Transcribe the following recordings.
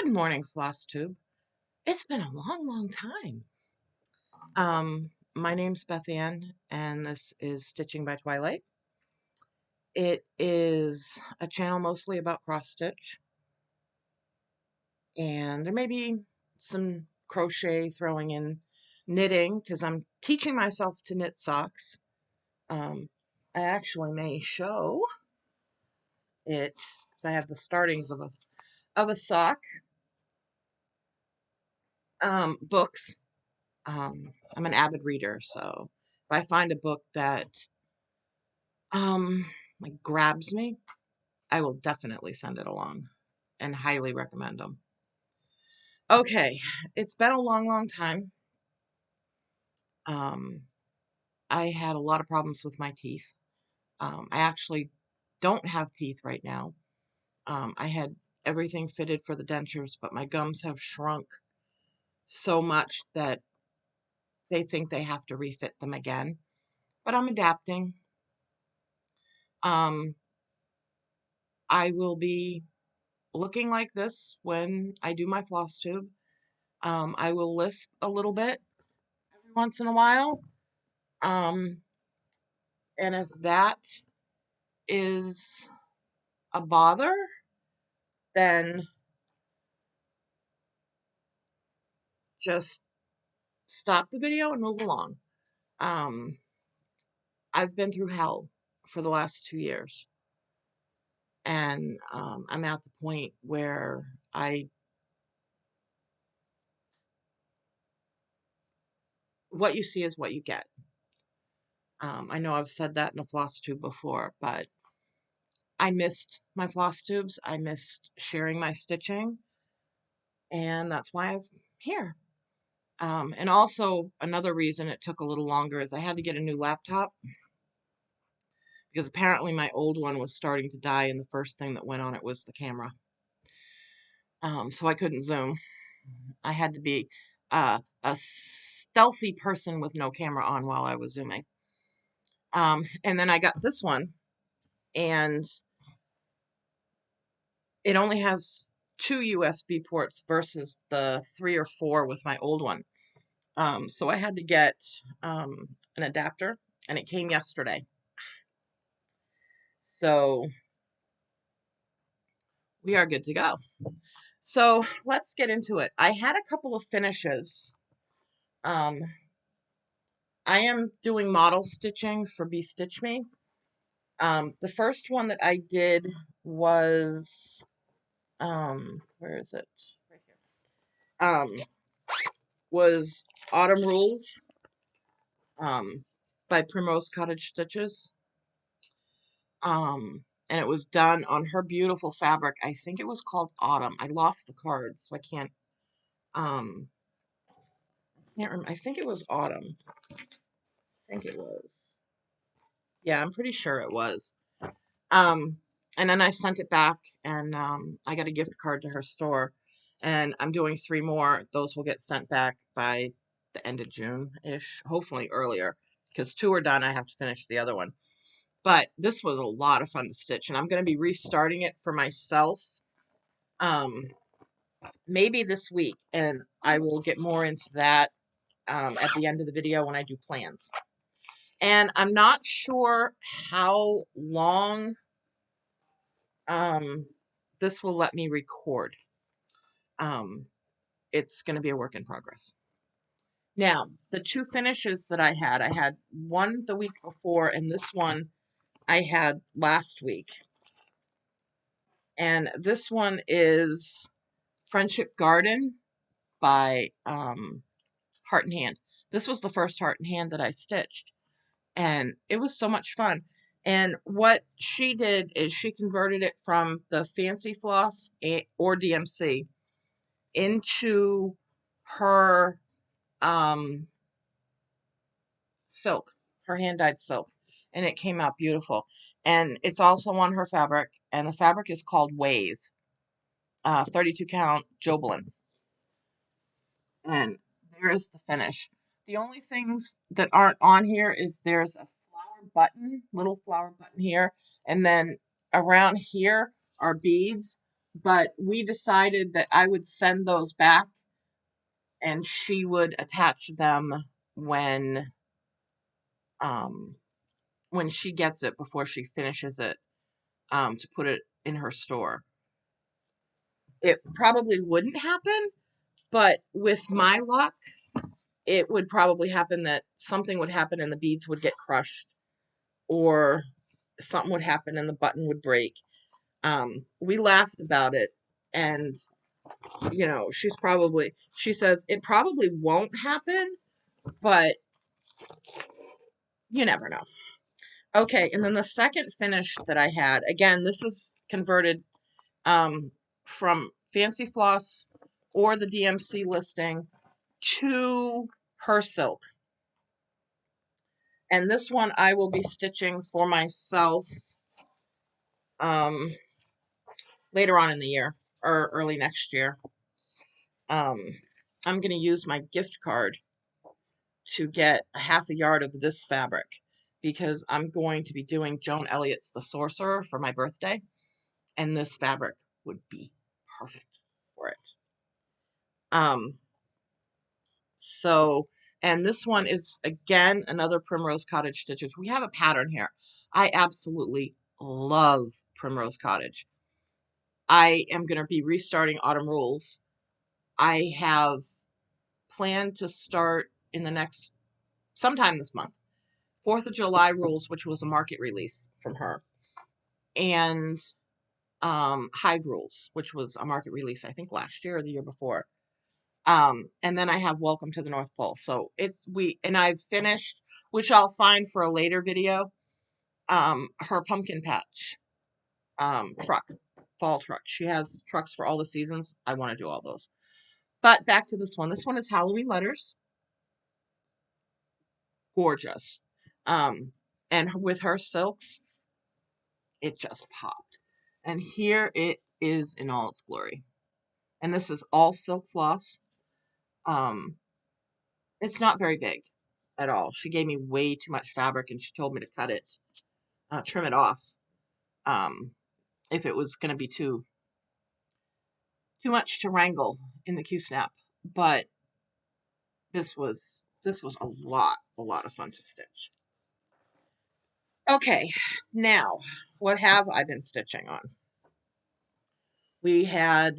Good morning, Floss Tube. It's been a long, long time. My name's Beth Ann, and this is Stitching by Twilight. It is a channel mostly about cross stitch, and there may be some crochet throwing in knitting because I'm teaching myself to knit socks. I actually may show it because I have the startings of a sock. Books. I'm an avid reader, so if I find a book that like grabs me, I will definitely send it along and highly recommend them. Okay, it's been a long, long time. Um, I had a lot of problems with my teeth. I actually don't have teeth right now. I had everything fitted for the dentures, but my gums have shrunk so much that they think they have to refit them again. But I'm adapting. Um, I will be looking like this when I do my floss tube. I will lisp a little bit every once in a while. Um, and if that is a bother, then just stop the video and move along. Um, I've been through hell for the last 2 years, and I'm at the point where what you see is what you get. I know I've said that in a floss tube before, but I missed my floss tubes. I missed sharing my stitching, and that's why I'm here. And also another reason it took a little longer is I had to get a new laptop because apparently my old one was starting to die, and the first thing that went on it was the camera. So I couldn't Zoom. I had to be a stealthy person with no camera on while I was Zooming. And then I got this one, and it only has 2 USB ports versus the 3 or 4 with my old one. So I had to get an adapter, and it came yesterday. So we are good to go. So let's get into it. I had a couple of finishes. I am doing model stitching for Be Stitch Me. The first one that I did was, where is it? Right here. Was Autumn Rules, by Primrose Cottage Stitches. And it was done on her beautiful fabric. I think it was called Autumn. I lost the card, so I can't remember. I think it was Autumn. I think it was. Yeah, I'm pretty sure it was. Um, and then I sent it back, and I got a gift card to her store, and I'm doing 3 more. Those will get sent back by the end of June-ish, hopefully earlier, because 2 are done. I have to finish the other one. But this was a lot of fun to stitch, and I'm going to be restarting it for myself maybe this week, and I will get more into that at the end of the video when I do plans. And I'm not sure how long this will let me record. It's going to be a work in progress. Now, the 2 finishes that I had one the week before, and this one I had last week. And this one is Friendship Garden by Heart and Hand. This was the first Heart and Hand that I stitched, and it was so much fun. And what she did is she converted it from the Fancy Floss or DMC into her silk, her hand-dyed silk, and it came out beautiful. And it's also on her fabric, and the fabric is called Wave, 32 count Jobelin. And there's the finish. The only things that aren't on here is there's a flower button, little flower button here, and then around here are beads, but we decided that I would send those back and she would attach them when um when she gets it before she finishes it, to put it in her store. It probably wouldn't happen, but with my luck, it would probably happen that something would happen and the beads would get crushed, or something would happen and the button would break. We laughed about it, and she says it probably won't happen, but you never know. Okay, and then the second finish that I had, again, this is converted from Fancy Floss or the DMC listing to her silk. And this one I will be stitching for myself um, later on in the year or early next year. I'm going to use my gift card to get a half a yard of this fabric because I'm going to be doing Joan Elliott's The Sorcerer for my birthday, and this fabric would be perfect for it. So, and this one is again another Primrose Cottage stitches. We have a pattern here. I absolutely love Primrose Cottage. I am going to be restarting Autumn Rules. I have planned to start in the next sometime this month. 4th of July Rules, which was a market release from her, and Hive Rules, which was a market release, I think last year or the year before. And then I have Welcome to the North Pole. So I've finished, which I'll find for a later video, her pumpkin patch truck, fall truck. She has trucks for all the seasons. I want to do all those. But back to this one. This one is Halloween Letters. Gorgeous. And with her silks, it just popped. And here it is in all its glory. And this is all silk floss. It's not very big at all. She gave me way too much fabric and she told me to cut it, trim it off, if it was going to be too much to wrangle in the Q-snap. But this was a lot of fun to stitch. Okay, now what have I been stitching on? We had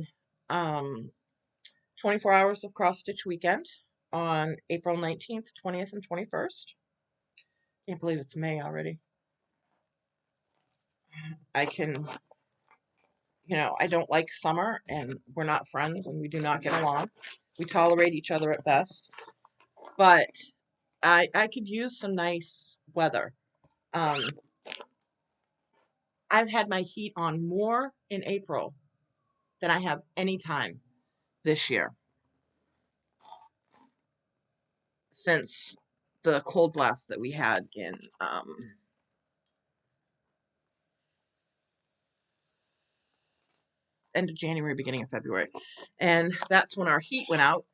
24 hours of cross stitch weekend on April 19th, 20th, and 21st. Can't believe it's May already. I don't like summer, and we're not friends, and we do not get along. We tolerate each other at best, but I could use some nice weather. I've had my heat on more in April than I have any time this year since the cold blast that we had in end of January, beginning of February. And that's when our heat went out.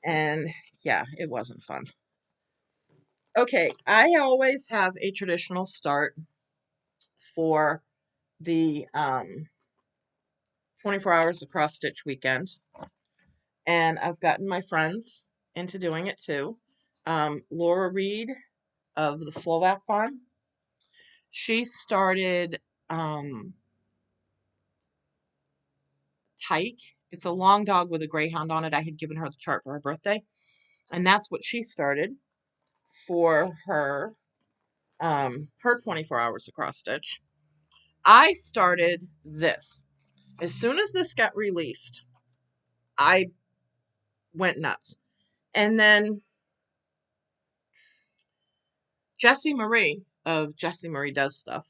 And yeah, it wasn't fun. Okay, I always have a traditional start for the 24 hours of cross stitch weekend. And I've gotten my friends into doing it too. Laura Reed of the Slovak Farm. She started Tyke. It's a long dog with a greyhound on it. I had given her the chart for her birthday. And that's what she started for her 24 hours of cross stitch. I started this. As soon as this got released, I went nuts. And then Jessie Marie of Jessie Marie Does Stuff.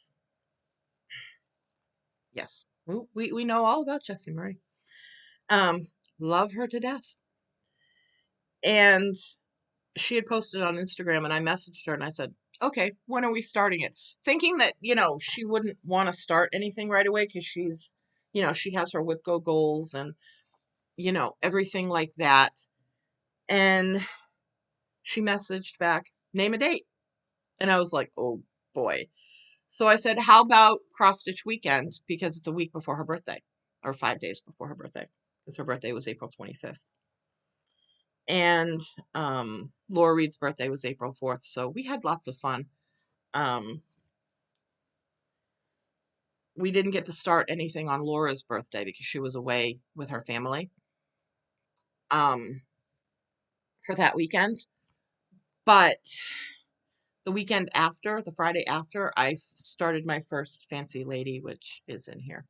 Yes, we know all about Jessie Marie. Love her to death. And she had posted on Instagram, and I messaged her and I said, okay, when are we starting it? Thinking that, she wouldn't want to start anything right away because she's, she has her WIPGO goals and, everything like that. And she messaged back, name a date. And I was like, oh boy. So I said, how about cross stitch weekend? Because it's a week before her birthday. or 5 days before her birthday, because her birthday was April 25th. And Laura Reed's birthday was April 4th, so we had lots of fun. We didn't get to start anything on Laura's birthday because she was away with her family for that weekend. But the weekend after, the Friday after, I started my first Fancy Lady, which is in here,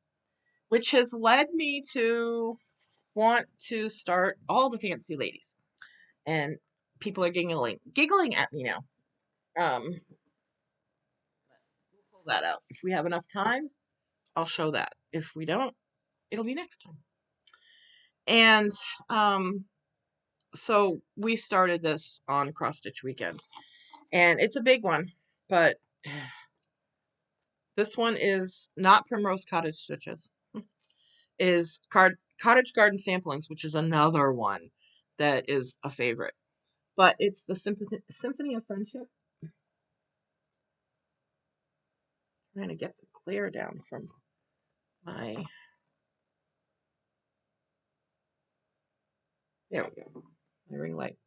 which has led me to want to start all the Fancy Ladies. And people are giggling at me now. We'll pull that out. If we have enough time, I'll show that. If we don't, it'll be next time. And so we started this on Cross Stitch Weekend. And it's a big one, but this one is not Primrose Cottage Stitches. Is Cottage Garden Samplings, which is another one that is a favorite. But it's the Symphony of Friendship. I'm trying to get the glare down from my... There we go. My ring light.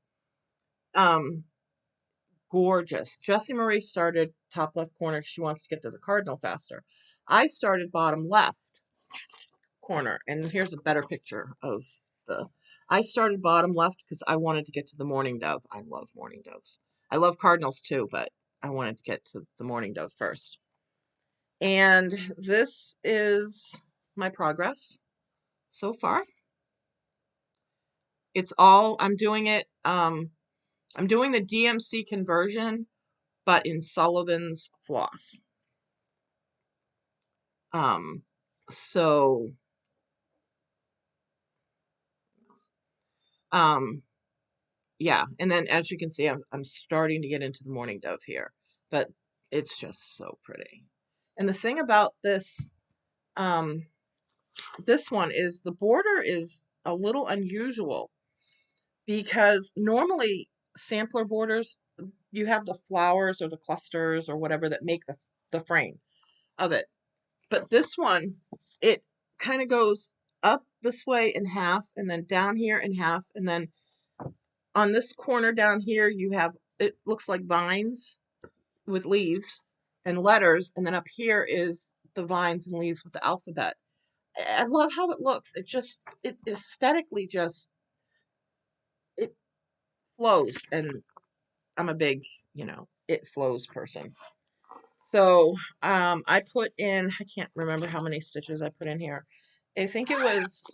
Gorgeous. Jessie Marie started top left corner. She wants to get to the cardinal faster. I started bottom left corner, and here's a better picture of the... I started bottom left because I wanted to get to the mourning dove. I love mourning doves. I love cardinals too, but I wanted to get to the mourning dove first. And this is my progress so far. It's all, I'm doing it, I'm doing the DMC conversion, but in Sullivan's floss. So, yeah, and then as you can see, I'm starting to get into the mourning dove here, but it's just so pretty. And the thing about this, this one is the border is a little unusual because normally sampler borders, you have the flowers or the clusters or whatever that make the frame of it. But this one, it kind of goes up this way in half and then down here in half. And then on this corner down here, you have, it looks like vines with leaves and letters. And then up here is the vines and leaves with the alphabet. I love how it looks. It aesthetically just, it flows. And I'm a big, it flows person. So I put in, I can't remember how many stitches I put in here. I think it was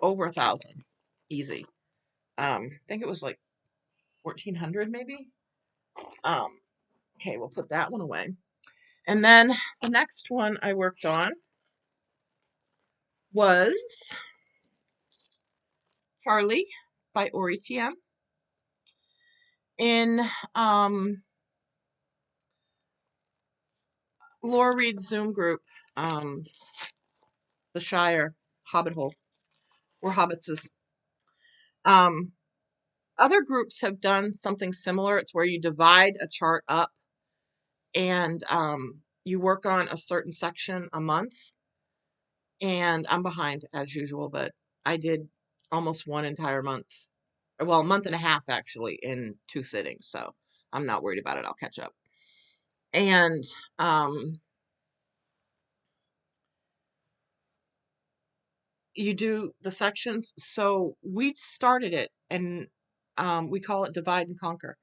over 1,000. Easy. I think it was like 1,400 maybe. Okay, we'll put that one away. And then the next one I worked on was Charlie by Ori TM in Laura Reed's Zoom group, the Shire Hobbit Hole, or Hobbitses. Other groups have done something similar. It's where you divide a chart up and you work on a certain section a month. And I'm behind as usual, but I did almost one entire month. Well, a month and a half actually in 2 sittings. So I'm not worried about it. I'll catch up. And you do the sections. So we started it and we call it Divide and Conquer.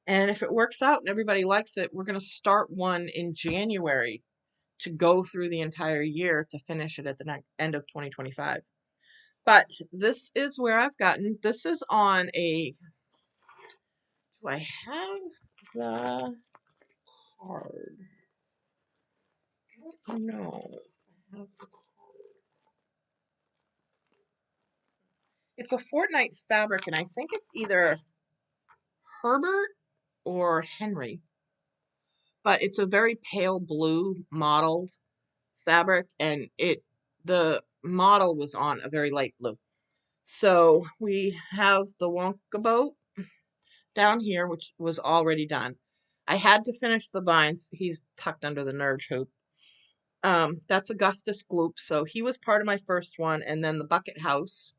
And if it works out and everybody likes it, we're going to start one in January to go through the entire year to finish it at the end of 2025. But this is where I've gotten. This is on a... Do I have the card? I don't know. I have the card. It's a Fortnite fabric, and I think it's either Herbert or Henry. But it's a very pale blue mottled fabric, and the model was on a very light blue. So we have the Wonka boat down here, which was already done. I had to finish the vines. He's tucked under the nerd hoop. That's Augustus Gloop. So he was part of my first one, and then the Bucket House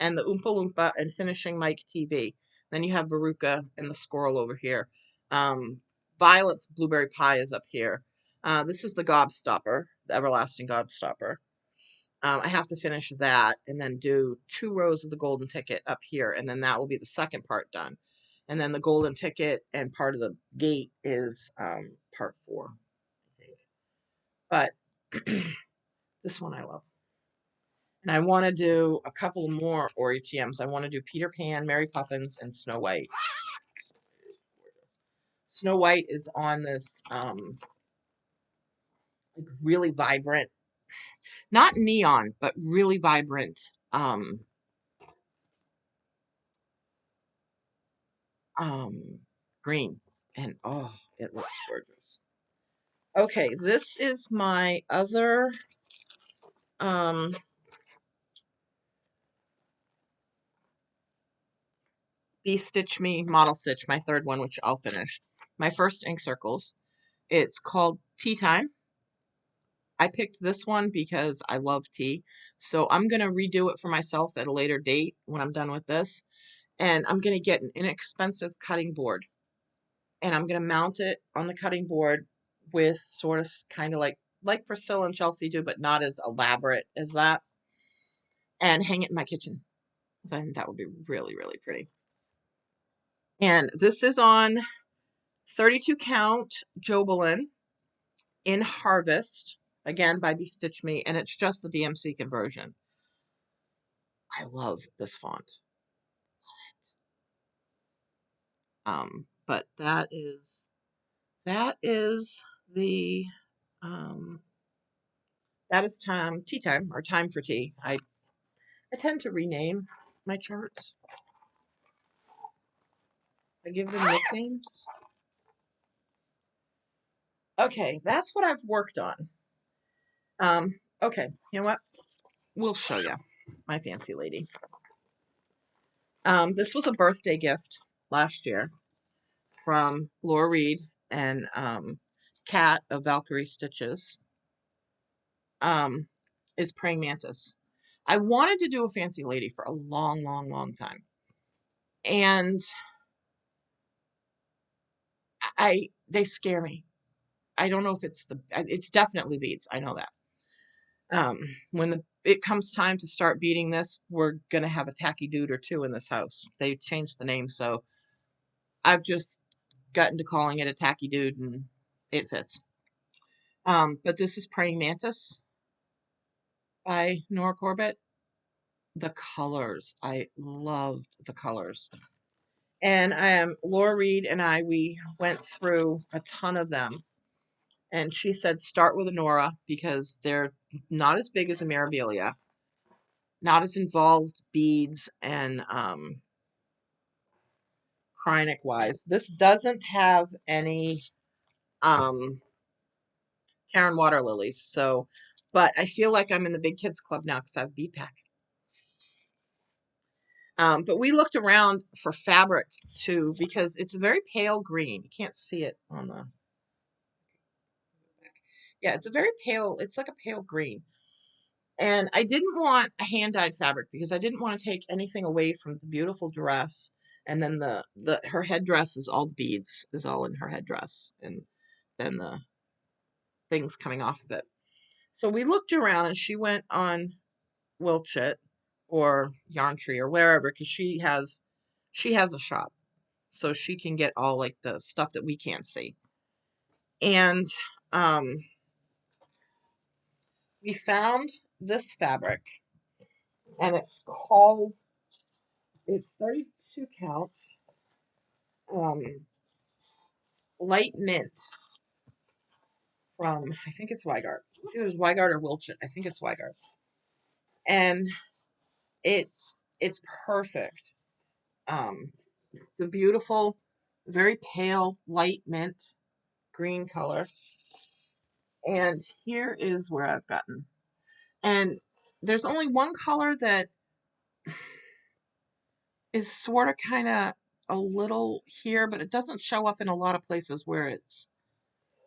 and the Oompa Loompa and finishing Mike TV. Then you have Veruca and the squirrel over here. Violet's blueberry pie is up here. This is the Gobstopper, the everlasting Gobstopper. I have to finish that and then do 2 rows of the golden ticket up here, and then that will be the second part done. And then the golden ticket and part of the gate is part 4, I think. But this one I love. And I want to do a couple more ORETMs. I want to do Peter Pan, Mary Poppins, and Snow White. Snow White is on this like really vibrant, not neon, but really vibrant green. And oh, it looks gorgeous. Okay, this is my other Be Stitch Me Model Stitch, my third one, which I'll finish. My first ink circles. It's called Tea Time. I picked this one because I love tea. So I'm going to redo it for myself at a later date when I'm done with this. And I'm going to get an inexpensive cutting board. And I'm going to mount it on the cutting board with sort of kind of like Priscilla and Chelsea do, but not as elaborate as that. And hang it in my kitchen. Then that would be really, really pretty. And this is on 32 count Jobelin in Harvest, again by Be Stitch Me, and it's just the DMC conversion. I love this font. But that is the that is tea time, or time for tea. I tend to rename my charts. I give them nicknames. Okay, that's what I've worked on. Okay, you know what? We'll show you my fancy lady. This was a birthday gift last year from Laura Reed and Kat of Valkyrie Stitches. Is Praying Mantis. I wanted to do a fancy lady for a long, long, long time. And they scare me. I don't know if it's definitely beads. I know that. When it comes time to start beading this, we're going to have a tacky dude or 2 in this house. They changed the name, so I've just gotten to calling it a tacky dude, and it fits. But this is Praying Mantis by Nora Corbett. The colors, I loved the colors. And Laura Reed and we went through a ton of them. And she said, start with a Nora because they're not as big as a Mirabilia, not as involved beads and Krynic wise. This doesn't have any Karen water lilies. So, but I feel like I'm in the big kids club now because I have bead pack. But we looked around for fabric too because it's a very pale green. You can't see it on the. Yeah, it's a very pale, it's like a pale green. And I didn't want a hand-dyed fabric because I didn't want to take anything away from the beautiful dress. And then her headdress is all beads, is all in her headdress. And then the things coming off of it. So we looked around and she went on Wilchit or Yarn Tree or wherever because she has a shop. So she can get all like the stuff that we can't see. And we found this fabric, and it's 32 count, light mint from, I think it's Weigart. It's either Weigart or Wilchit. I think it's Weigart. And it's perfect. It's the beautiful, very pale, light mint green color. And here is where I've gotten. And there's only one color that is sort of kind of a little here, but it doesn't show up in a lot of places where it's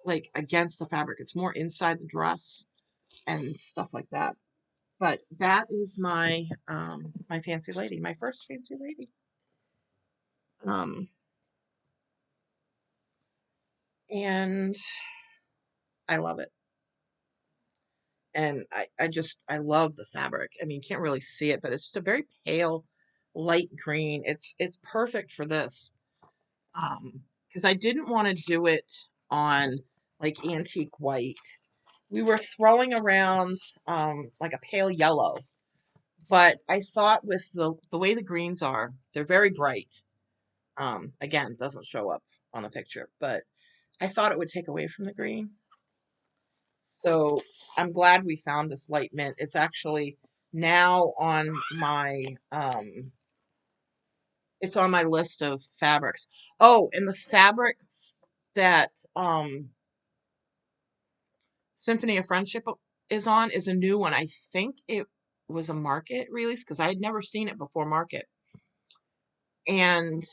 like against the fabric. It's more inside the dress and stuff like that. But that is my my fancy lady, my first fancy lady. Um, and I love it. And I love the fabric. I mean, you can't really see it, but it's just a very pale, light green. It's perfect for this. Because I didn't want to do it on like antique white. We were throwing around like a pale yellow, but I thought with the way the greens are, they're very bright. Again, doesn't show up on the picture, but I thought it would take away from the green. So I'm glad we found this light mint. It's actually now on my it's on my list of fabrics. Oh, and the fabric that Symphony of Friendship is on is a new one. I think it was a market release because I had never seen it before market. And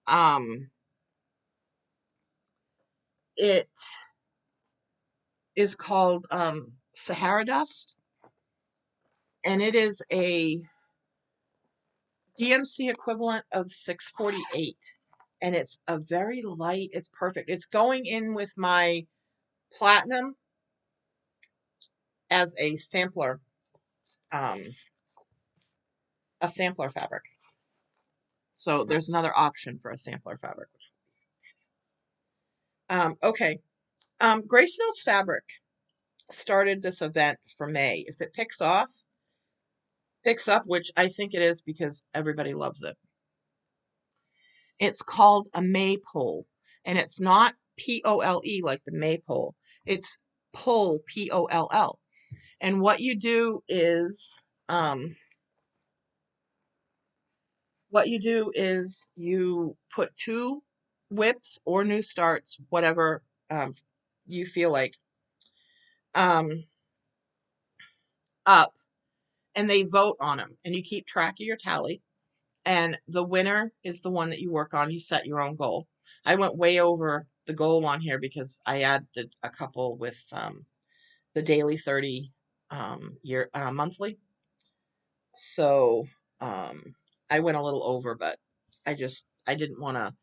um it is called Sahara Dust, and it is a DMC equivalent of 648. And it's a very light, it's perfect. It's going in with my platinum as um a sampler fabric. So there's another option for a sampler fabric. Okay. Grace Notes Fabric started this event for May. If it picks up, which I think it is because everybody loves it. It's called a maypole, and it's not Pole like the maypole. It's pole, Poll. And what you do is you put 2 whips or new starts, whatever you feel like, um, up, and they vote on them, and you keep track of your tally. And the winner is the one that you work on. You set your own goal. I went way over the goal on here because I added a couple with the daily 30 monthly. So I went a little over, but I didn't want to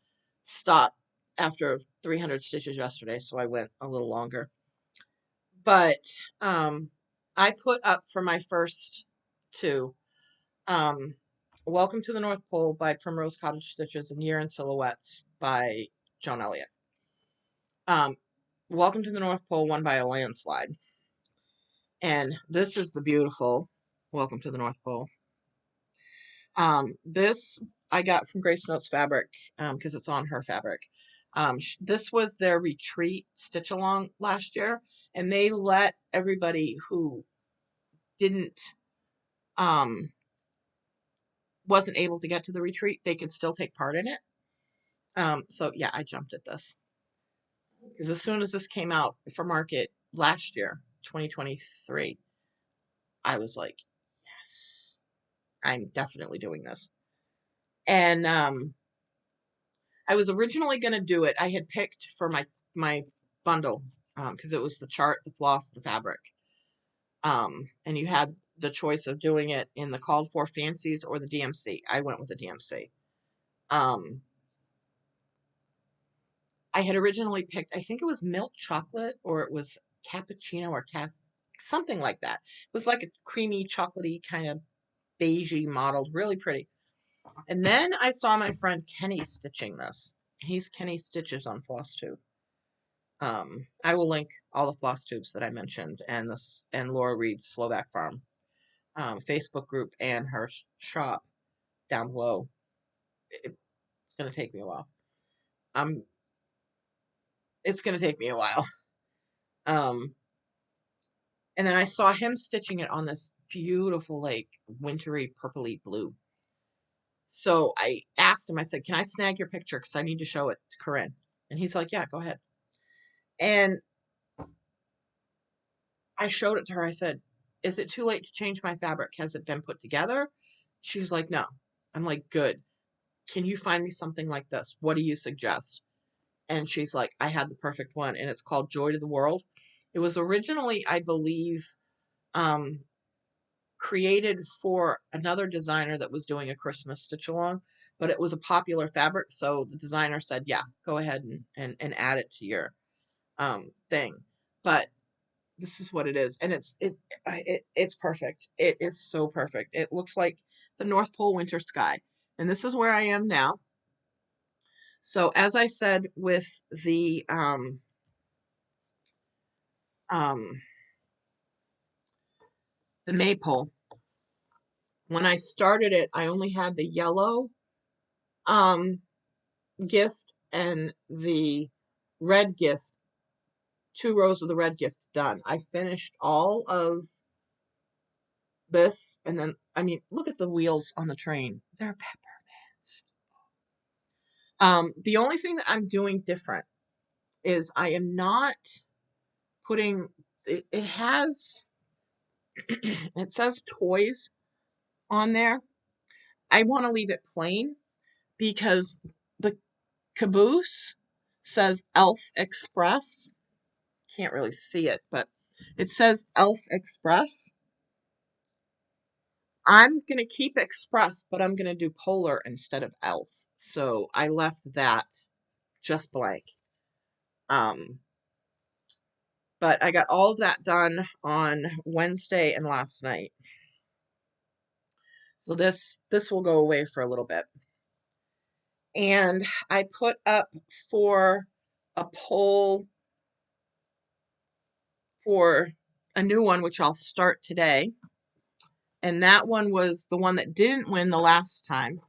stop after 300 stitches yesterday, so I went a little longer. But I put up for my first 2 um, Welcome to the North Pole by Primrose Cottage Stitches and Year in Silhouettes by Joan Elliott. Welcome to the North Pole won by a landslide. And this is the beautiful Welcome to the North Pole. This I got from Grace Notes Fabric because it's on her fabric. This was their retreat stitch along last year, and they let everybody who didn't wasn't able to get to the retreat, they could still take part in it. So yeah, I jumped at this because as soon as this came out for market last year, 2023, I was like, yes, I'm definitely doing this. And I was originally going to do it. I had picked for my bundle because it was the chart, the floss, the fabric. And you had the choice of doing it in the called for fancies or the DMC. I went with the DMC. I had originally picked, I think it was milk chocolate or it was cappuccino or something like that. It was like a creamy, chocolatey kind of beigey mottled, really pretty. And then I saw my friend Kenny stitching this. He's Kenny Stitches on Floss Tube. I will link all the floss tubes that I mentioned and Laura Reed's Slovak Farm Facebook group and her shop down below. It's gonna take me a while. It's gonna take me a while. And then I saw him stitching it on this beautiful, like wintry purpley blue. So I asked him, I said, can I snag your picture? Because I need to show it to Corinne. And he's like, yeah, go ahead. And I showed it to her. I said, is it too late to change my fabric? Has it been put together? She was like, no. I'm like, good. Can you find me something like this? What do you suggest? And she's like, I had the perfect one, and it's called Joy to the World. It was originally, I believe, um, created for another designer that was doing a Christmas stitch along, but it was a popular fabric, so the designer said, yeah, go ahead and add it to your thing. But this is what it is, and it's perfect. It is so perfect. It looks like the North Pole winter sky, and this is where I am now. So as I said with um the maypole, when I started it, I only had the yellow um gift and the red gift, 2 rows of the red gift done. I finished all of this, and then, I mean, look at the wheels on the train. They're peppermints. The only thing that I'm doing different is I am not putting, it has, it says toys on there. I want to leave it plain because the caboose says Elf Express. Can't really see it, but it says Elf Express. I'm going to keep Express, but I'm going to do Polar instead of Elf. So I left that just blank. Um, but I got all of that done on Wednesday and last night. So this will go away for a little bit. And I put up for a poll for a new one, which I'll start today. And that one was the one that didn't win the last time.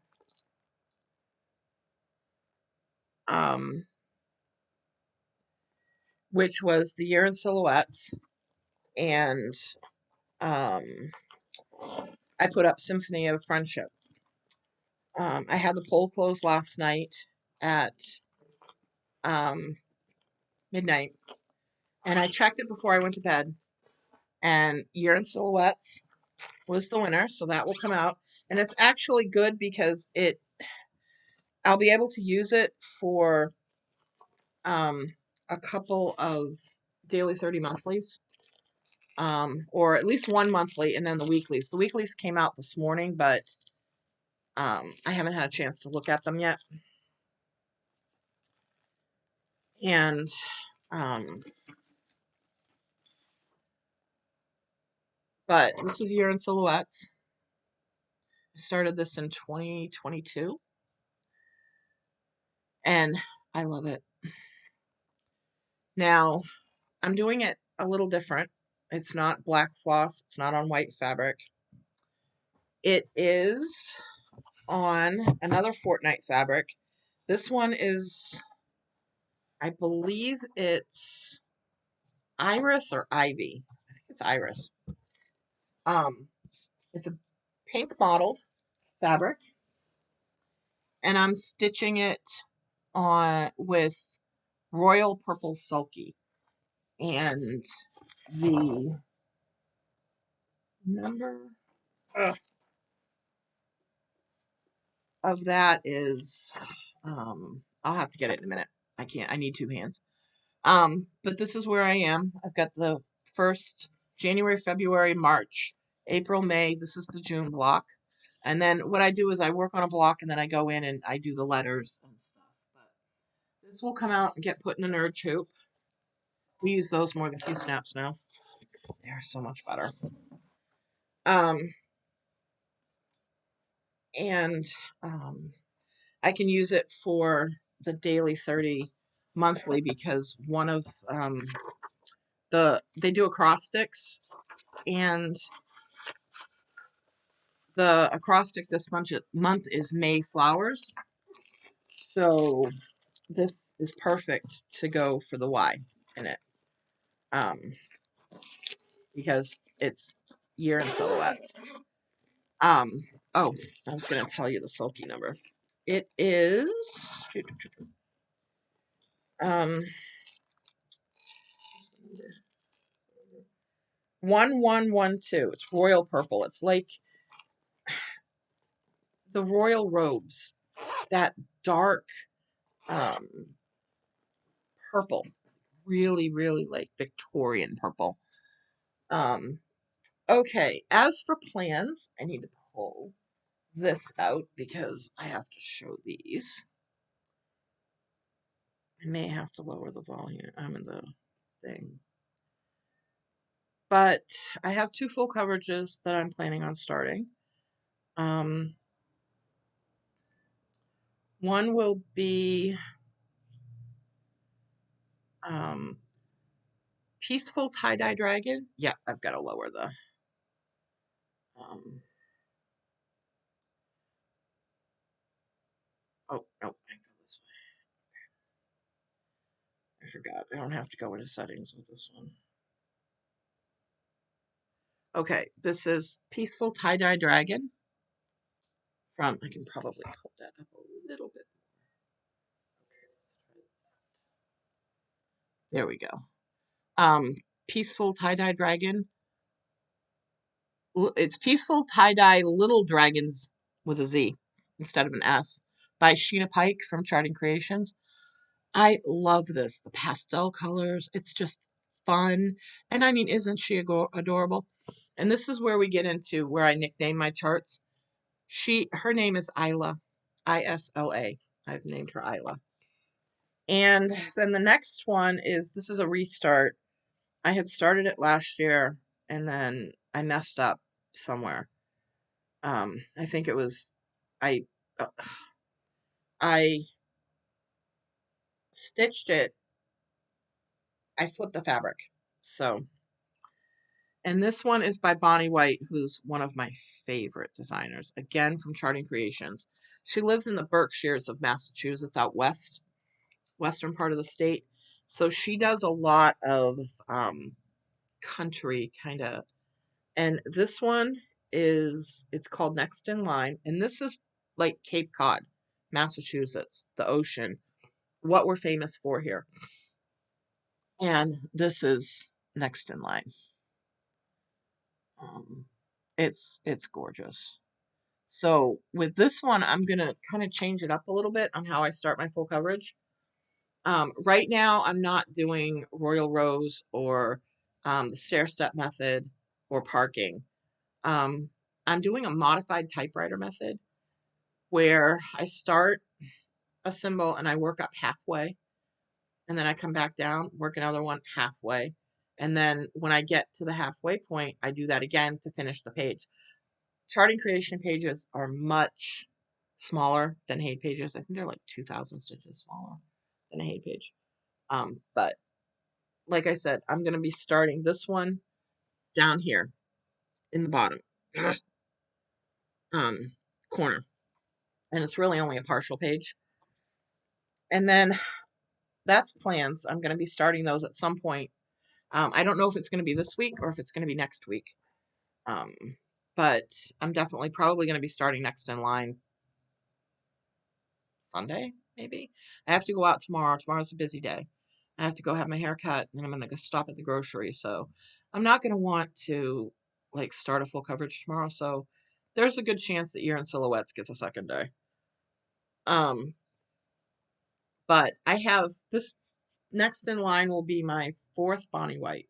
Which was the Year in Silhouettes. And I put up Symphony of Friendship. I had the poll closed last night at midnight. And I checked it before I went to bed. And Year in Silhouettes was the winner. So that will come out. And it's actually good because I'll be able to use it for a couple of daily 30 monthlies. Or at least one monthly, and then the weeklies. The weeklies came out this morning, but I haven't had a chance to look at them yet. And but this is Year in Silhouettes. I started this in 2022, and I love it. Now, I'm doing it a little different. It's not black floss. It's not on white fabric. It is on another Fortnite fabric. This one is, I believe it's Iris or Ivy. I think it's Iris. It's a pink mottled fabric, and I'm stitching it on with royal purple sulky. And the number of that is, I'll have to get it in a minute. I can't, I need 2 hands. But this is where I am. I've got the first January, February, March, April, May. This is the June block. And then what I do is I work on a block and then I go in and I do the letters and stuff. But this will come out and get put in a nerd hoop. We use those more than Q-snaps now. They're so much better. And I can use it for the daily 30 monthly because one of they do acrostics, and the acrostic this month is May flowers. So this is perfect to go for the Y in it. Because it's Year in Silhouettes. Oh, I was gonna tell you the sulky number. It is 1112. It's royal purple. It's like the royal robes, that dark purple. Really, really like Victorian purple. Okay, as for plans, I need to pull this out because I have to show these. I may have to lower the volume. I'm in the thing. But I have 2 full coverages that I'm planning on starting. One will be Peaceful Tie-Dye Dragon. Yeah, I've got to lower the... oh, no, I go this way. I forgot. I don't have to go into settings with this one. Okay, this is Peaceful Tie-Dye Dragon from, I can probably put that up a little bit. Okay. There we go. Peaceful Tie-Dye Dragon. It's Peaceful Tie-Dye Little Dragons with a Z instead of an S by Sheena Pike from Charting Creations. I love this. The pastel colors. It's just fun. And I mean, isn't she adorable? And this is where we get into where I nickname my charts. Her name is Isla. Isla. I've named her Isla. And then the next one is, this is a restart. I had started it last year and then I messed up somewhere. I think it was, I stitched it. I flipped the fabric. So, and this one is by Bonnie White, who's one of my favorite designers, again from Charting Creations. She lives in the Berkshires of Massachusetts, out west, western part of the state. So she does a lot of country kind of, and this one is, it's called Next in Line, and this is like Cape Cod, Massachusetts, the ocean, what we're famous for here. And this is Next in Line. It's gorgeous. So with this one, I'm gonna kind of change it up a little bit on how I start my full coverage. Right now, I'm not doing Royal Rows or the stair step method or parking. I'm doing a modified typewriter method where I start a symbol and I work up halfway, and then I come back down, work another one halfway, and then when I get to the halfway point, I do that again to finish the page. Charting creation pages are much smaller than Haid pages. I think they're like 2,000 stitches smaller than a Haid page. But like I said, I'm going to be starting this one down here in the bottom corner. And it's really only a partial page. And then that's plans. I'm going to be starting those at some point. I don't know if it's going to be this week or if it's going to be next week. But I'm definitely probably going to be starting Next in Line Sunday, maybe. I have to go out tomorrow. Tomorrow's a busy day. I have to go have my hair cut, and I'm going to go stop at the grocery. So I'm not going to want to like start a full coverage tomorrow. So there's a good chance that Year in Silhouettes gets a second day. But I have this Next in Line will be my 4th Bonnie White.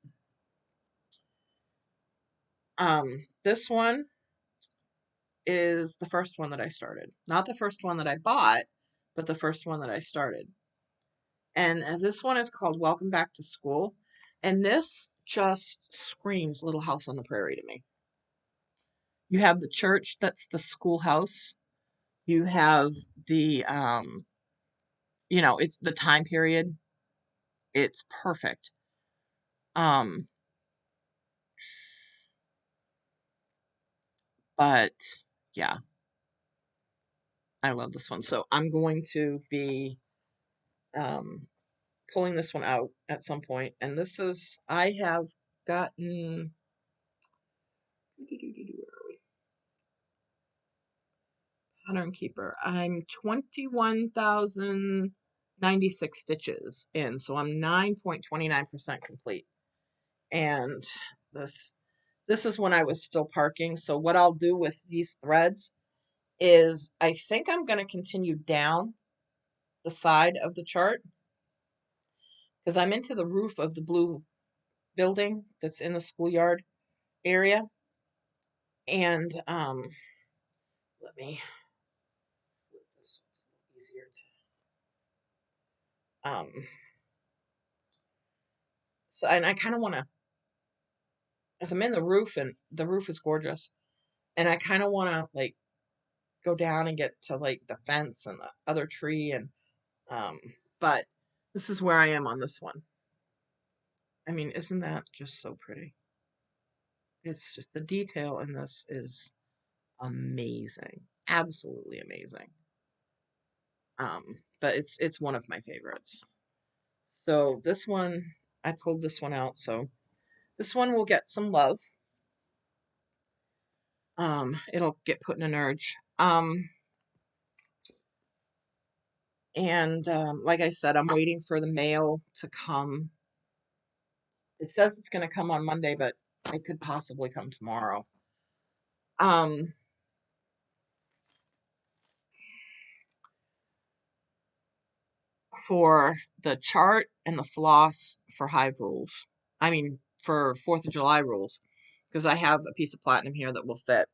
This one is the first one that I started. Not the first one that I bought, but the first one that I started. And this one is called Welcome Back to School. And this just screams Little House on the Prairie to me. You have the church, that's the schoolhouse. You have the, it's the time period. It's perfect. But yeah, I love this one. So I'm going to be pulling this one out at some point. And this is, I have gotten, Pattern Keeper. I'm 21,096 stitches in, so I'm 9.29% complete. And this is when I was still parking. So what I'll do with these threads is I think I'm going to continue down the side of the chart because I'm into the roof of the blue building that's in the schoolyard area. And let me flip this easier to so, and I kind of want to, as I'm in the roof, and the roof is gorgeous, and I kind of want to like go down and get to like the fence and the other tree, and um but this is where I am on this one. I mean, isn't that just so pretty? It's just the detail in this is amazing. Absolutely amazing. But it's one of my favorites. So this one, I pulled this one out, so this one will get some love. It'll get put in an urge. And like I said, I'm waiting for the mail to come. It says it's going to come on Monday, but it could possibly come tomorrow. For the chart and the floss for Hive rules. I mean, for 4th of July rules, because I have a piece of platinum here that will fit.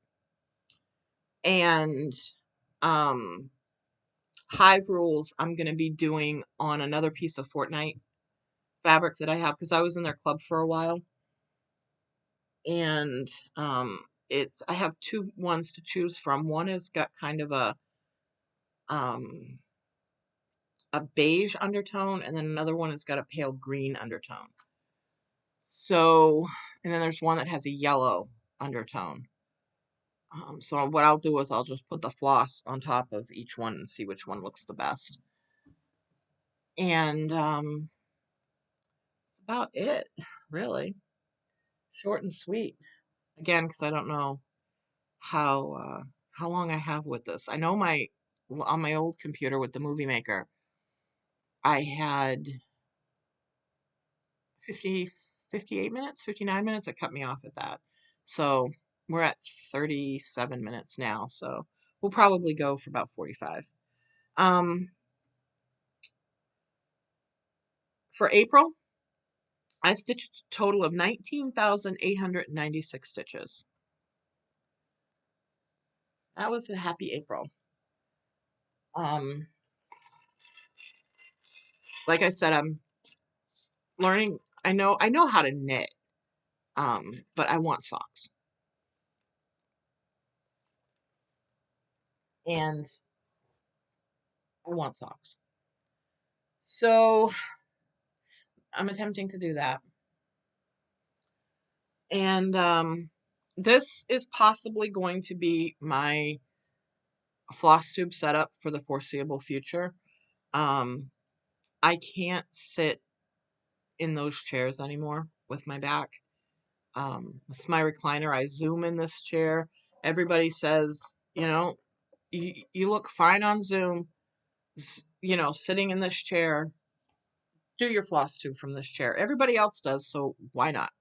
And Hive rules I'm going to be doing on another piece of Fortnite fabric that I have, because I was in their club for a while. And I have two ones to choose from. One has got kind of a beige undertone, and then another one has got a pale green undertone. So, and then there's one that has a yellow undertone. So what I'll do is I'll just put the floss on top of each one and see which one looks the best. And that's about it, really. Short and sweet. Again, because I don't know how long I have with this. I know on my old computer with the Movie Maker, I had 58 minutes, 59 minutes. It cut me off at that. So we're at 37 minutes now. So we'll probably go for about 45. For April, I stitched a total of 19,896 stitches. That was a happy April. Like I said, I'm learning. I know how to knit, but I want socks. And I want socks. So I'm attempting to do that. And this is possibly going to be my floss tube setup for the foreseeable future. I can't sit in those chairs anymore with my back. It's my recliner. I Zoom in this chair. Everybody says, you look fine on Zoom, sitting in this chair. Do your floss tube from this chair. Everybody else does, so why not?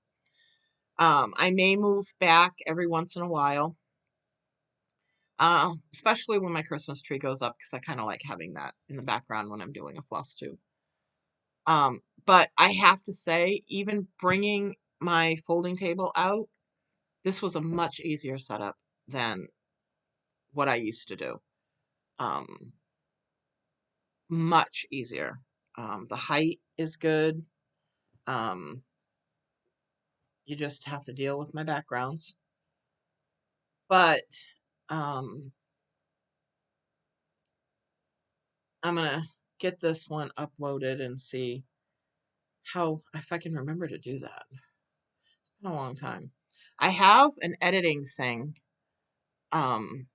I may move back every once in a while, especially when my Christmas tree goes up, because I kind of like having that in the background when I'm doing a floss tube. But I have to say, even bringing my folding table out, this was a much easier setup than what I used to do. Much easier. The height is good. You just have to deal with my backgrounds. But I'm gonna get this one uploaded and see if I can remember to do that. It's been a long time. I have an editing thing on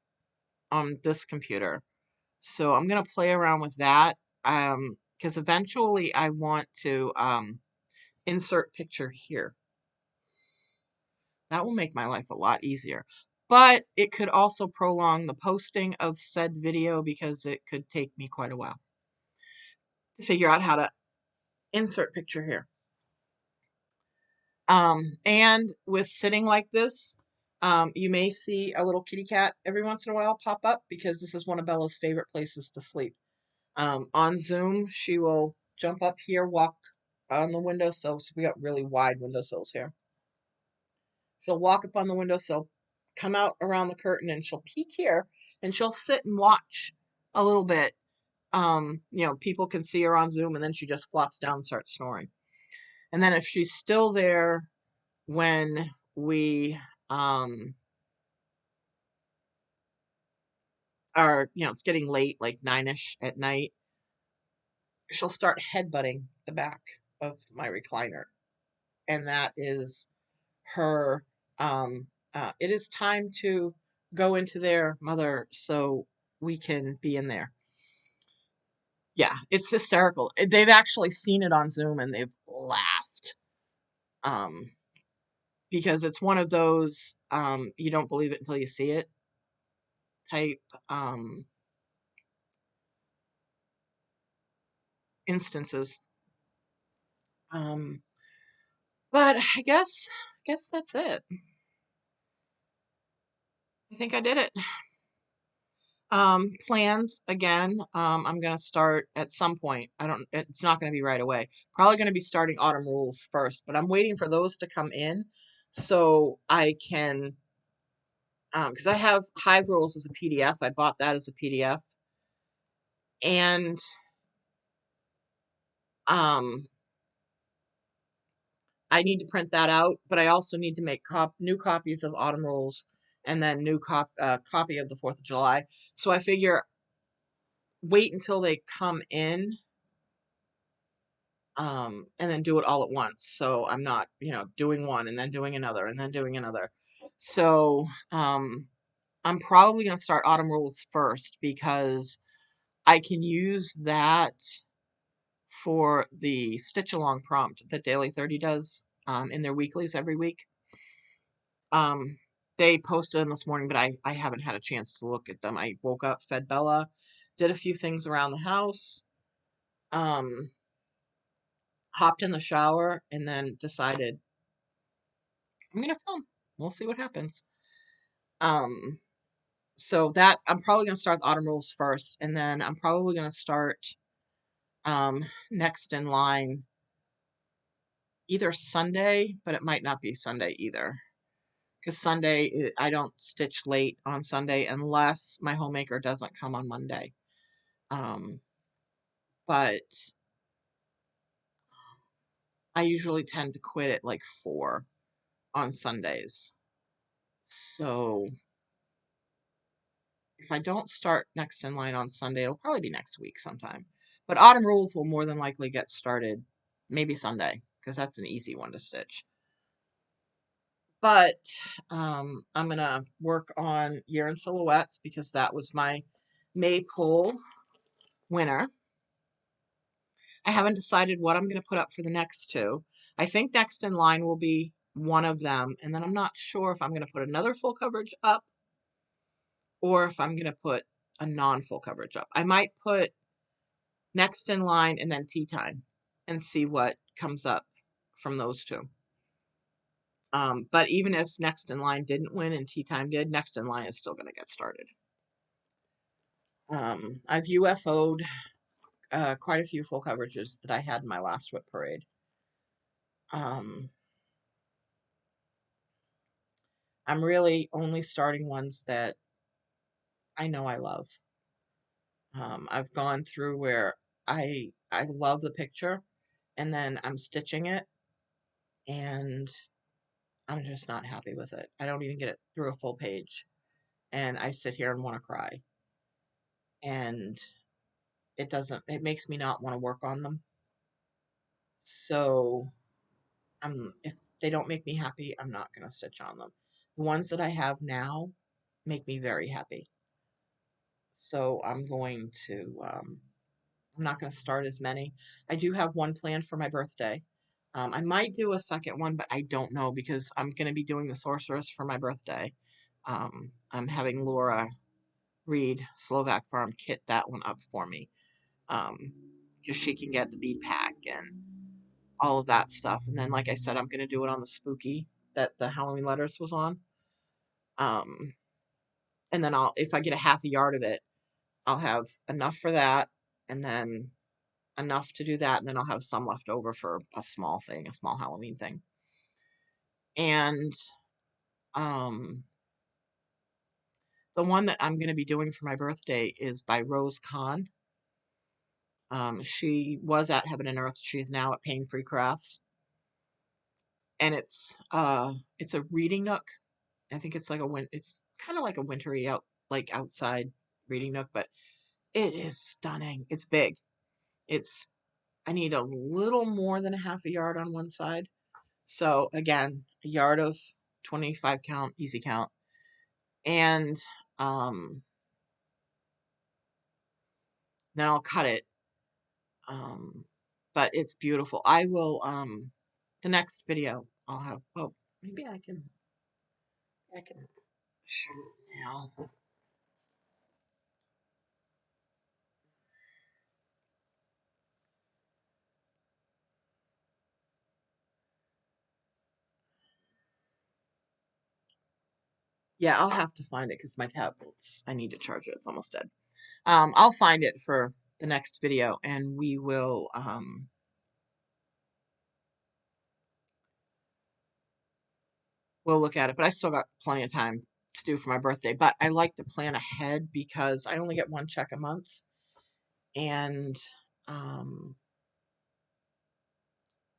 this computer, so I'm gonna play around with that, because eventually I want to insert picture here. That will make my life a lot easier. But it could also prolong the posting of said video, because it could take me quite a while to figure out how to insert picture here. And with sitting like this, you may see a little kitty cat every once in a while pop up, because this is one of Bella's favorite places to sleep. On Zoom, she will jump up here, walk on the windowsill. So we got really wide windowsills here. She'll walk up on the windowsill, come out around the curtain, and she'll peek here, and she'll sit and watch a little bit. People can see her on Zoom, and then she just flops down and starts snoring. And then if she's still there when we it's getting late, like 9ish at night, she'll start headbutting the back of my recliner. And that is her, it is time to go into there, mother, so we can be in there. Yeah, it's hysterical. They've actually seen it on Zoom and they've laughed. Um, because it's one of those, you don't believe it until you see it type, instances. Um, but I guess that's it. I think I did it. Plans again. I'm gonna start at some point. It's not gonna be right away. Probably gonna be starting autumn rules first, but I'm waiting for those to come in so I can, because I have Hive Rules as a PDF. I bought that as a PDF, and um, I need to print that out. But I also need to make new copies of Autumn Rules, and then copy of the 4th of July. So I figure wait until they come in, and then do it all at once. So I'm not, doing one and then doing another and then doing another. So I'm probably going to start Autumn Rules first because I can use that for the stitch along prompt that Daily 30 does in their weeklies every week. They posted them this morning, but I haven't had a chance to look at them. I woke up, fed Bella, did a few things around the house, hopped in the shower, and then decided I'm gonna film. We'll see what happens. Um, so that I'm probably gonna start the autumn rules first, and then I'm probably gonna start next in line either Sunday, but it might not be Sunday either. Because Sunday, I don't stitch late on Sunday unless my homemaker doesn't come on Monday. But I usually tend to quit at like 4 on Sundays. So if I don't start next in line on Sunday, it'll probably be next week sometime. But autumn rules will more than likely get started maybe Sunday because that's an easy one to stitch. But I'm going to work on Year in Silhouettes because that was my Maypole winner. I haven't decided what I'm going to put up for the next two. I think next in line will be one of them. And then I'm not sure if I'm going to put another full coverage up or if I'm going to put a non-full coverage up. I might put next in line and then tea time and see what comes up from those two. But even if next in line didn't win and tea time did, next in line is still going to get started. I've UFO'd quite a few full coverages that I had in my last whip parade. I'm really only starting ones that I know I love. I've gone through where I love the picture and then I'm stitching it and I'm just not happy with it. I don't even get it through a full page and I sit here and want to cry. And it makes me not want to work on them. So if they don't make me happy, I'm not going to stitch on them. The ones that I have now make me very happy. So I'm not going to start as many. I do have one planned for my birthday. I might do a second one, but I don't know because I'm going to be doing the Sorceress for my birthday. I'm having Laura Reed, Slovak Farm, kit that one up for me. Because she can get the bead pack and all of that stuff. And then, like I said, I'm going to do it on the spooky that the Halloween Letters was on. And then if I get a half a yard of it, I'll have enough for that. And then enough to do that, and then I'll have some left over for a small thing, a small Halloween thing. And the one that I'm going to be doing for my birthday is by Rose Kahn. She was at Heaven and Earth. She's now at Pain Free Crafts, and it's a reading nook. I think it's like it's kind of like a wintry outside reading nook, but it is stunning. It's big. I need a little more than a half a yard on one side. So again, a yard of 25 count, easy count. And then I'll cut it. But it's beautiful. I will, the next video I'll have, oh, maybe I can show it now. Yeah, I'll have to find it because my tablet's, I need to charge it. It's almost dead. I'll find it for the next video, and we'll look at it. But I still got plenty of time to do for my birthday. But I like to plan ahead because I only get one check a month, and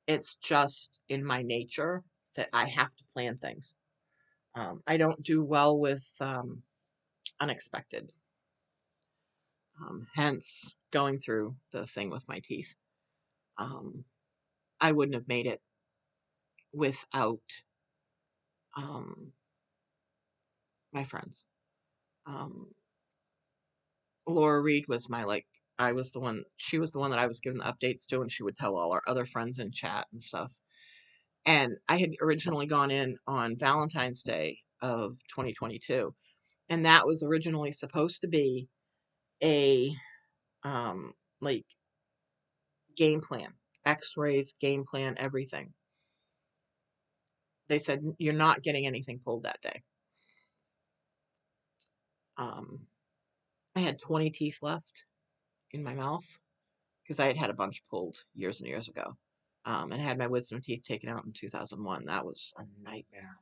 it's just in my nature that I have to plan things. I don't do well with unexpected. Hence, going through the thing with my teeth. I wouldn't have made it without my friends. Laura Reed was she was the one that I was giving the updates to, and she would tell all our other friends in chat and stuff. And I had originally gone in on Valentine's Day of 2022, and that was originally supposed to be a like game plan, x-rays, game plan, everything. They said you're not getting anything pulled that day. I had 20 teeth left in my mouth because I had had a bunch pulled years and years ago. And I had my wisdom teeth taken out in 2001. That was a nightmare.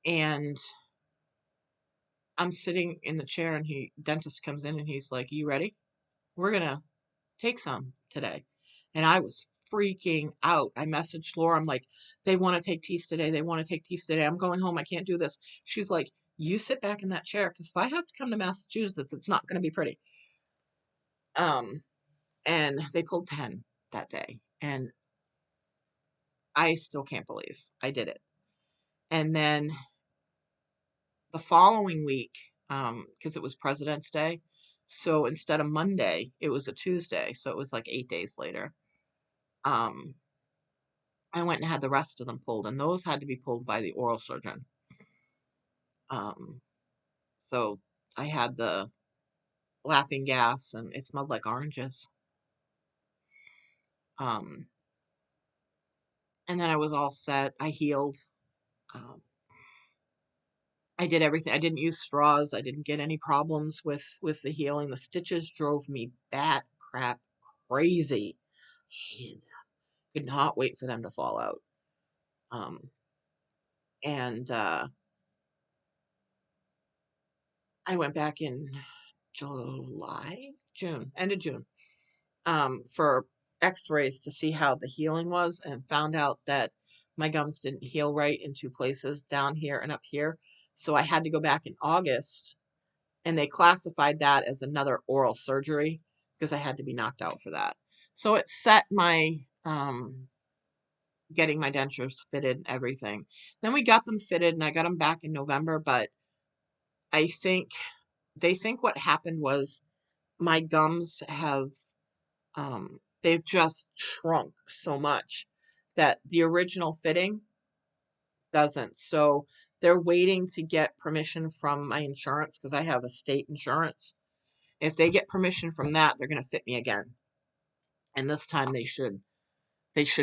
And I'm sitting in the chair, and dentist comes in, and he's like, "You ready? We're gonna take some today." And I was freaking out. I messaged Laura. I'm like, "They want to take teeth today. They want to take teeth today. I'm going home. I can't do this." She's like, "You sit back in that chair, because if I have to come to Massachusetts, it's not going to be pretty." And they pulled 10 that day, and I still can't believe I did it. And then the following week, because it was President's Day, so instead of Monday, it was a Tuesday, so it was like 8 days later. I went and had the rest of them pulled, and those had to be pulled by the oral surgeon. So I had the laughing gas, and it smelled like oranges. And then I was all set. I healed. I did everything. I didn't use straws. I didn't get any problems with the healing. The stitches drove me bat crap crazy. Hated them. Could not wait for them to fall out. And I went back in June, end of June, for x-rays to see how the healing was, and found out that my gums didn't heal right in two places, down here and up here. So I had to go back in August, and they classified that as another oral surgery because I had to be knocked out for that. So it set my getting my dentures fitted and everything. Then we got them fitted, and I got them back in November, but I think they think what happened was my gums have they've just shrunk so much that the original fitting doesn't. So they're waiting to get permission from my insurance, because I have a state insurance. If they get permission from that, they're going to fit me again. And this time they should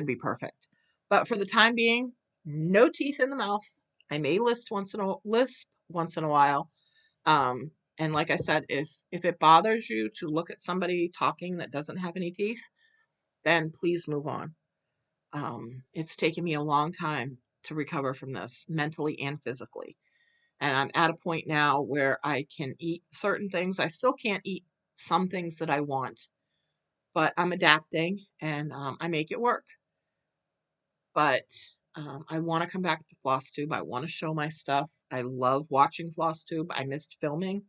be perfect. But for the time being, no teeth in the mouth. I may lisp once in a while. And And like I said, if it bothers you to look at somebody talking that doesn't have any teeth, then please move on. It's taken me a long time to recover from this, mentally and physically. And I'm at a point now where I can eat certain things. I still can't eat some things that I want, but I'm adapting and I make it work. But I want to come back to Flosstube. I want to show my stuff. I love watching Flosstube. I missed filming.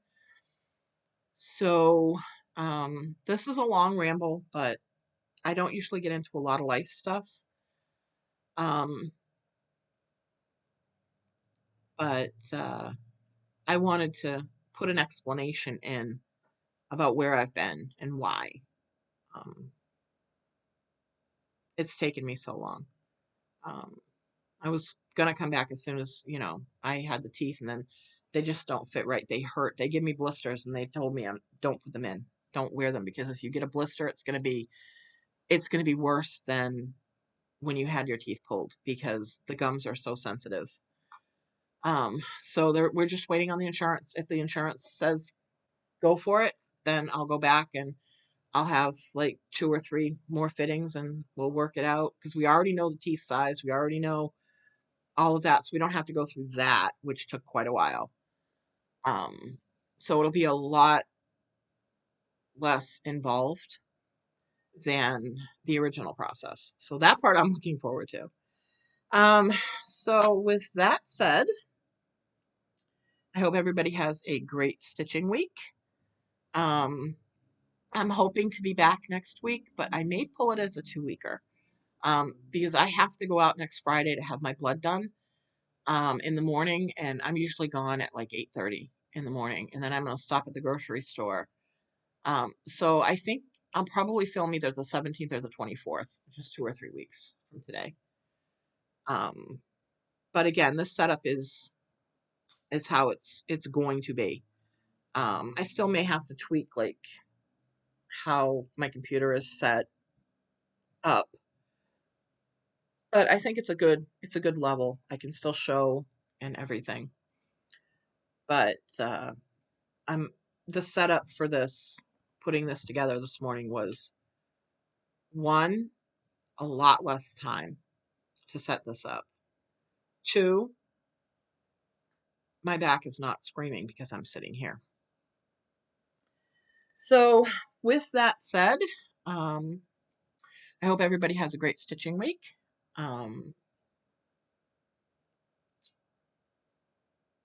So this is a long ramble, but I don't usually get into a lot of life stuff. Um, but I wanted to put an explanation in about where I've been and why. Um, it's taken me so long. Um, I was gonna come back as soon as, I had the teeth, and then they just don't fit right. They hurt. They give me blisters, and they told me don't put them in. Don't wear them, because if you get a blister, it's gonna be worse than when you had your teeth pulled, because the gums are so sensitive. So we're just waiting on the insurance. If the insurance says go for it, then I'll go back and I'll have like 2 or 3 more fittings and we'll work it out, because we already know the teeth size. We already know all of that. So we don't have to go through that, which took quite a while. Um, so it'll be a lot less involved than the original process. So that part I'm looking forward to. So with that said, I hope everybody has a great stitching week. Um, I'm hoping to be back next week, but I may pull it as a 2-weeker, because I have to go out next Friday to have my blood done in the morning, and I'm usually gone at like 8:30 in the morning, and then I'm going to stop at the grocery store. So I think I'll probably film either the 17th or the 24th, which is 2 or 3 weeks from today. Um, but again, this setup is how it's going to be. I still may have to tweak like how my computer is set up, but I think it's a good level. I can still show and everything. But I'm the setup for this, putting this together this morning, was one, a lot less time to set this up. Two, my back is not screaming because I'm sitting here. So with that said, um, I hope everybody has a great stitching week. Um,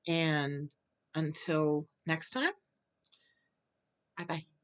and until next time, bye bye.